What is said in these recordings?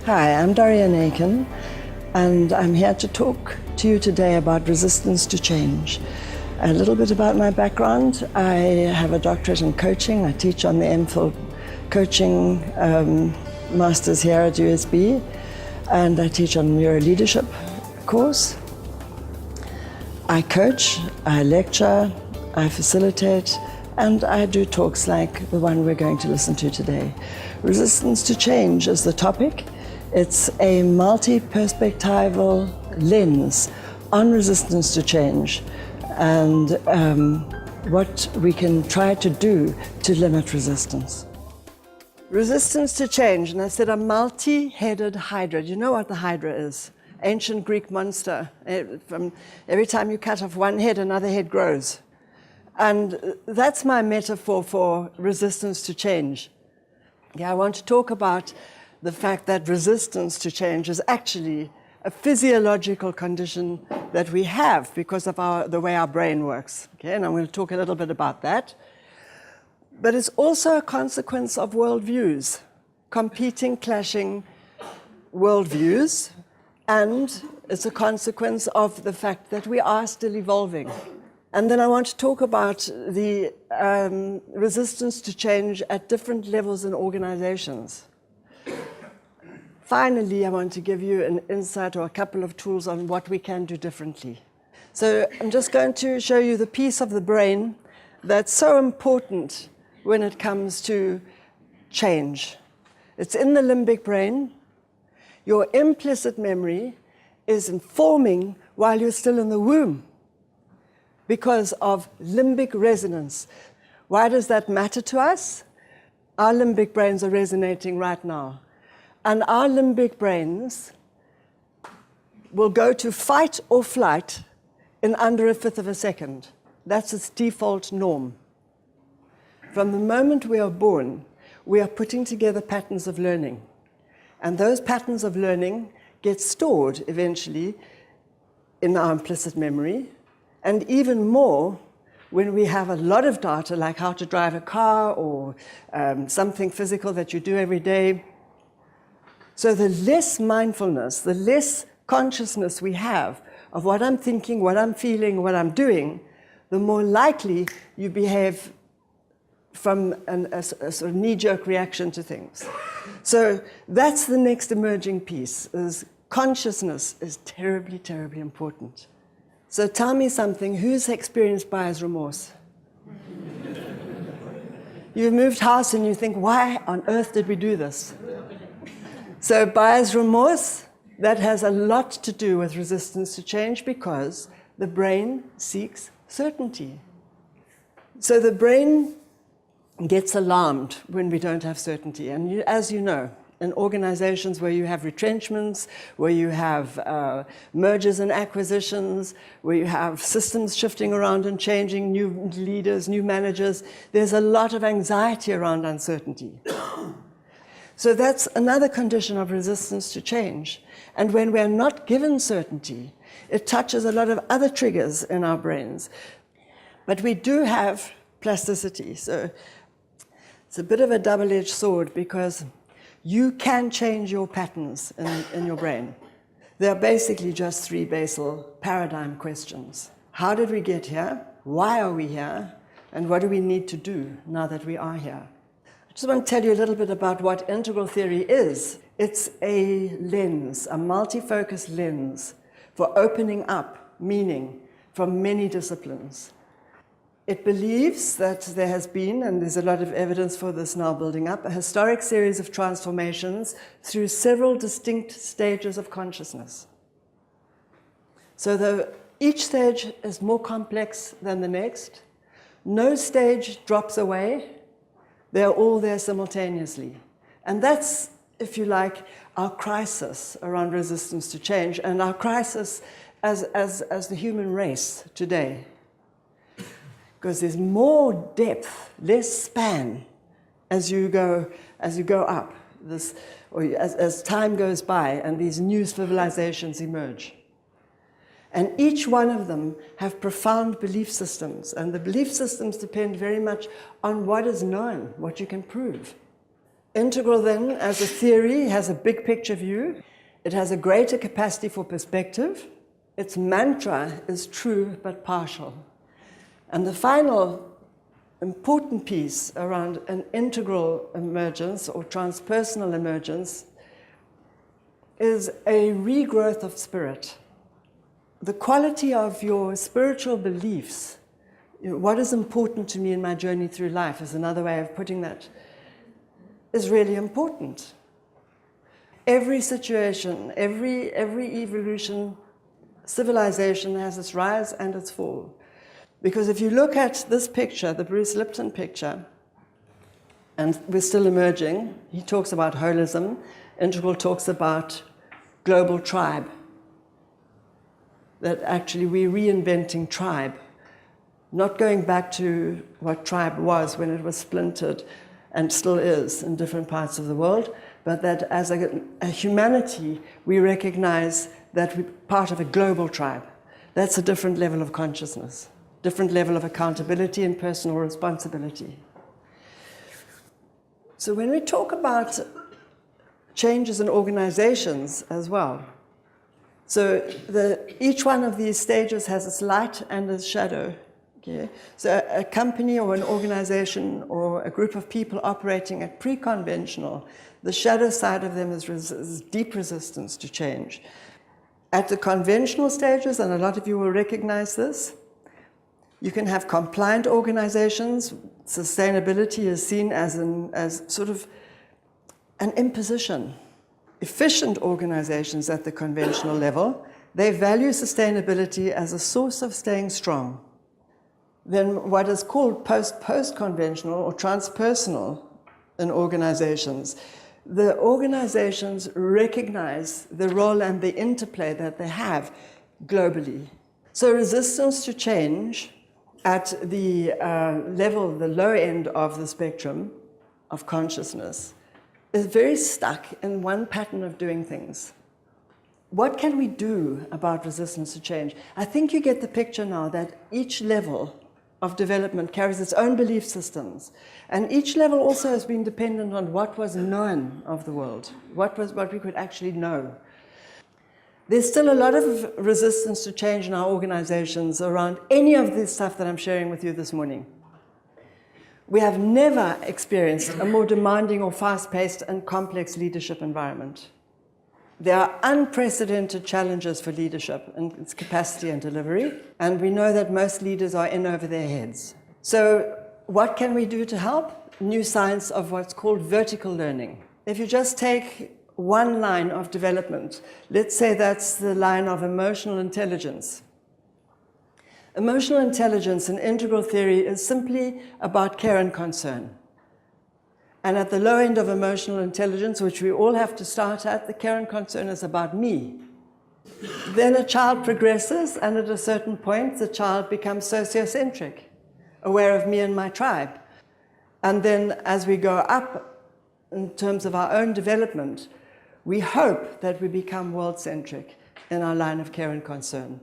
Hi, I'm Dorrian Aiken, and I'm here to talk to you today about resistance to change. A little bit about my background. I have a doctorate in coaching. I teach on the MPhil coaching masters here at USB, and I teach on Neuro Leadership course. I coach, I lecture, I facilitate, and I do talks like the one we're going to listen to today. Resistance to change is the topic. It's a multi-perspectival lens on resistance to change and what we can try to do to limit resistance. Resistance to change, and I said a multi-headed hydra. Do you know what the hydra is? Ancient Greek monster. From every time you cut off one head, another head grows. And that's my metaphor for resistance to change. Yeah, I want to talk about the fact that resistance to change is actually a physiological condition that we have because of the way our brain works. Okay, and I'm going to talk a little bit about that. But it's also a consequence of worldviews, competing, clashing worldviews, and it's a consequence of the fact that we are still evolving. And then I want to talk about the resistance to change at different levels in organizations. Finally, I want to give you an insight or a couple of tools on what we can do differently. So I'm just going to show you the piece of the brain that's so important when it comes to change. It's in the limbic brain. Your implicit memory is informing while you're still in the womb because of limbic resonance. Why does that matter to us? Our limbic brains are resonating right now. And our limbic brains will go to fight or flight in under 1/5 of a second. That's its default norm. From the moment we are born, we are putting together patterns of learning. And those patterns of learning get stored eventually in our implicit memory. And even more when we have a lot of data, like how to drive a car or something physical that you do every day. So the less mindfulness, the less consciousness we have of what I'm thinking, what I'm feeling, what I'm doing, the more likely you behave from a sort of knee-jerk reaction to things. So that's the next emerging piece, is consciousness is terribly, terribly important. So tell me something, who's experienced buyer's remorse? You've moved house and you think, why on earth did we do this? So buyer's remorse, that has a lot to do with resistance to change because the brain seeks certainty. So the brain gets alarmed when we don't have certainty. And as you know, in organizations where you have retrenchments, where you have mergers and acquisitions, where you have systems shifting around and changing, new leaders, new managers, there's a lot of anxiety around uncertainty. So that's another condition of resistance to change. And when we're not given certainty, it touches a lot of other triggers in our brains. But we do have plasticity. So it's a bit of a double-edged sword because you can change your patterns in your brain. There are basically just 3 basal paradigm questions. How did we get here? Why are we here? And what do we need to do now that we are here? I just want to tell you a little bit about what integral theory is. It's a lens, a multi-focus lens for opening up meaning from many disciplines. It believes that there has been, and there's a lot of evidence for this now building up, a historic series of transformations through several distinct stages of consciousness. So each stage is more complex than the next. No stage drops away. They're all there simultaneously. And that's, if you like, our crisis around resistance to change and our crisis as the human race today. Because there's more depth, less span as you go up, as time goes by and these new civilizations emerge. And each one of them have profound belief systems. And the belief systems depend very much on what is known, what you can prove. Integral then, as a theory, has a big picture view. It has a greater capacity for perspective. Its mantra is true but partial. And the final important piece around an integral emergence or transpersonal emergence is a regrowth of spirit. The quality of your spiritual beliefs, what is important to me in my journey through life is another way of putting that, is really important. Every situation, every evolution, civilization has its rise and its fall. Because if you look at this picture, the Bruce Lipton picture, and we're still emerging, he talks about holism. Integral talks about global tribe. That actually we're reinventing tribe, not going back to what tribe was when it was splintered and still is in different parts of the world, but that as a humanity, we recognize that we're part of a global tribe. That's a different level of consciousness, different level of accountability and personal responsibility. So when we talk about changes in organizations as well, so each one of these stages has its light and its shadow. Okay? So a company or an organization or a group of people operating at pre-conventional, the shadow side of them is deep resistance to change. At the conventional stages, and a lot of you will recognize this, you can have compliant organizations. Sustainability is seen as sort of an imposition. Efficient organizations at the conventional level, they value sustainability as a source of staying strong. Then what is called post-conventional or transpersonal in organizations, the organizations recognize the role and the interplay that they have globally. So resistance to change at the level, the low end of the spectrum of consciousness, is very stuck in one pattern of doing things. What can we do about resistance to change? I think you get the picture now that each level of development carries its own belief systems. And each level also has been dependent on what was known of the world, what we could actually know. There's still a lot of resistance to change in our organizations around any of this stuff that I'm sharing with you this morning. We have never experienced a more demanding or fast-paced and complex leadership environment. There are unprecedented challenges for leadership and its capacity and delivery, and we know that most leaders are in over their heads. So what can we do to help? New science of what's called vertical learning. If you just take one line of development, let's say that's the line of emotional intelligence. Emotional intelligence in integral theory is simply about care and concern. And at the low end of emotional intelligence, which we all have to start at, the care and concern is about me. Then a child progresses, and at a certain point, the child becomes sociocentric, aware of me and my tribe. And then as we go up in terms of our own development, we hope that we become world-centric in our line of care and concern.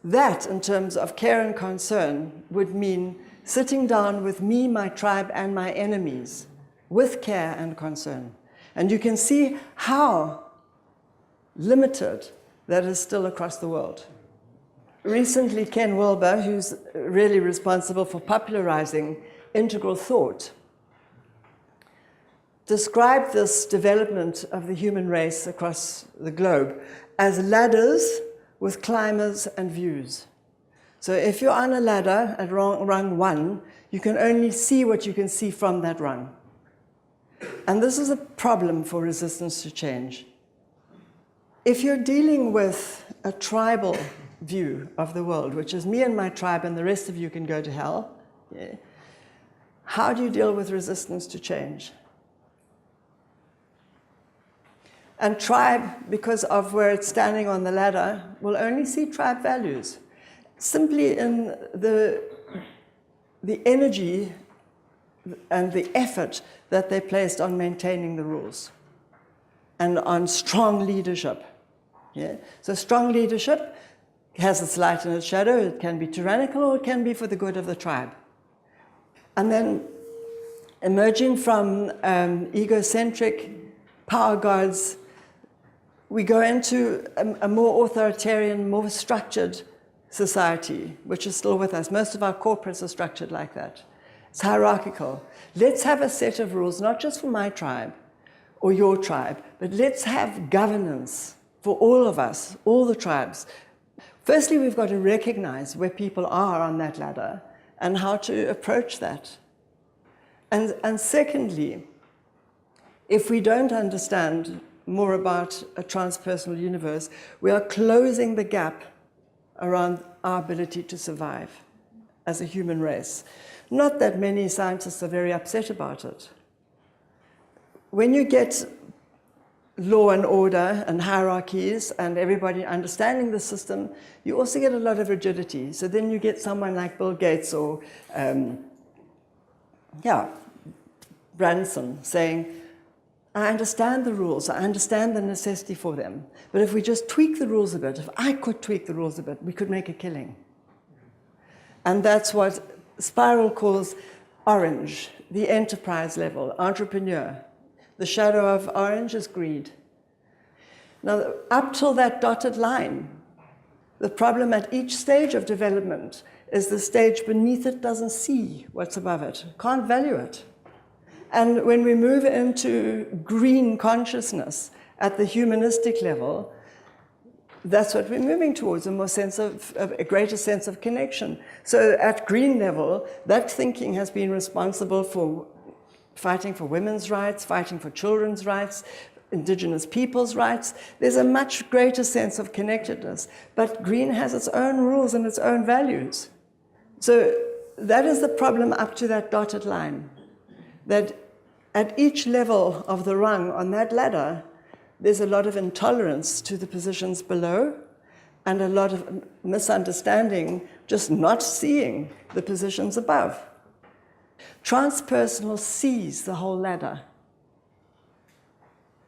That, in terms of care and concern, would mean sitting down with me, my tribe, and my enemies with care and concern. And you can see how limited that is still across the world. Recently, Ken Wilber, who's really responsible for popularizing integral thought, described this development of the human race across the globe as ladders with climbers and views. So if you're on a ladder at rung 1, you can only see what you can see from that rung. And this is a problem for resistance to change. If you're dealing with a tribal view of the world, which is me and my tribe and the rest of you can go to hell, yeah, how do you deal with resistance to change? And tribe, because of where it's standing on the ladder, will only see tribe values. Simply in the energy and the effort that they placed on maintaining the rules and on strong leadership. Yeah? So strong leadership has its light and its shadow. It can be tyrannical or it can be for the good of the tribe. And then Emerging from egocentric power gods, we go into a more authoritarian, more structured society, which is still with us. Most of our corporates are structured like that. It's hierarchical. Let's have a set of rules, not just for my tribe or your tribe, but let's have governance for all of us, all the tribes. Firstly, we've got to recognize where people are on that ladder and how to approach that. And secondly, if we don't understand more about a transpersonal universe, we are closing the gap around our ability to survive as a human race. Not that many scientists are very upset about it. When you get law and order and hierarchies and everybody understanding the system, you also get a lot of rigidity. So then you get someone like Bill Gates or Branson saying, I understand the rules, I understand the necessity for them, but if we just tweak the rules a bit, if I could tweak the rules a bit, we could make a killing. And that's what Spiral calls orange, the enterprise level, entrepreneur. The shadow of orange is greed. Now, up till that dotted line, the problem at each stage of development is the stage beneath it doesn't see what's above it, can't value it. And when we move into green consciousness at the humanistic level, that's what we're moving towards, a greater sense of connection. So at green level, that thinking has been responsible for fighting for women's rights, fighting for children's rights, indigenous people's rights. There's a much greater sense of connectedness. But green has its own rules and its own values. So that is the problem up to that dotted line. That at each level of the rung on that ladder, there's a lot of intolerance to the positions below and a lot of misunderstanding, just not seeing the positions above. Transpersonal sees the whole ladder.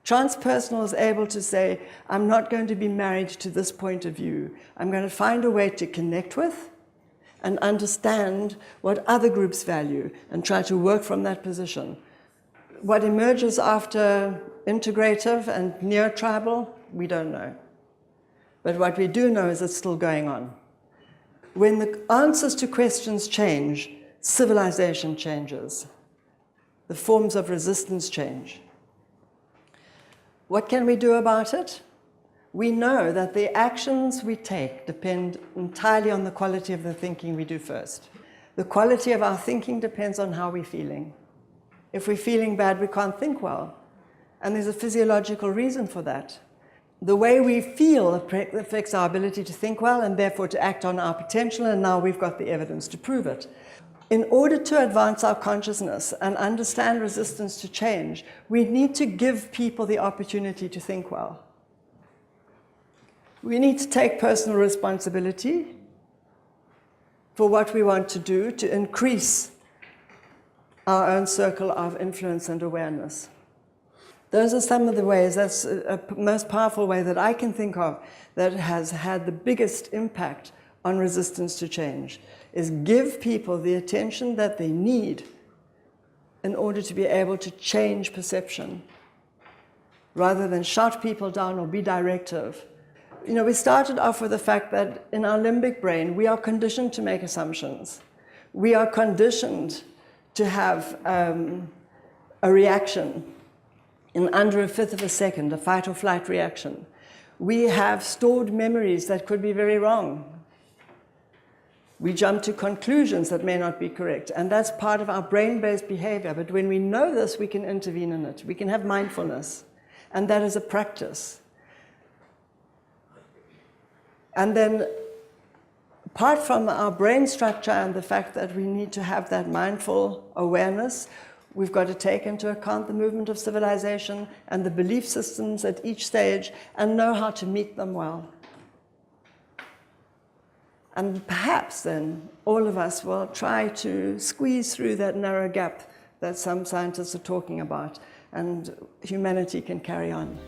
Transpersonal is able to say, I'm not going to be married to this point of view. I'm going to find a way to connect with and understand what other groups value and try to work from that position. What emerges after integrative and neo-tribal, we don't know. But what we do know is it's still going on. When the answers to questions change, civilization changes. The forms of resistance change. What can we do about it? We know that the actions we take depend entirely on the quality of the thinking we do first. The quality of our thinking depends on how we're feeling. If we're feeling bad, we can't think well. And there's a physiological reason for that. The way we feel affects our ability to think well and therefore to act on our potential, and now we've got the evidence to prove it. In order to advance our consciousness and understand resistance to change, we need to give people the opportunity to think well. We need to take personal responsibility for what we want to do to increase our own circle of influence and awareness. Those are some of the ways, that's a most powerful way that I can think of that has had the biggest impact on resistance to change, is give people the attention that they need in order to be able to change perception, rather than shut people down or be directive. You know, we started off with the fact that in our limbic brain, we are conditioned to make assumptions. We are conditioned to have a reaction in under a fifth of a second, a fight or flight reaction. We have stored memories that could be very wrong. We jump to conclusions that may not be correct, and that's part of our brain-based behavior. But when we know this, we can intervene in it. We can have mindfulness, and that is a practice. And then, apart from our brain structure and the fact that we need to have that mindful awareness, we've got to take into account the movement of civilization and the belief systems at each stage and know how to meet them well. And perhaps then all of us will try to squeeze through that narrow gap that some scientists are talking about, and humanity can carry on.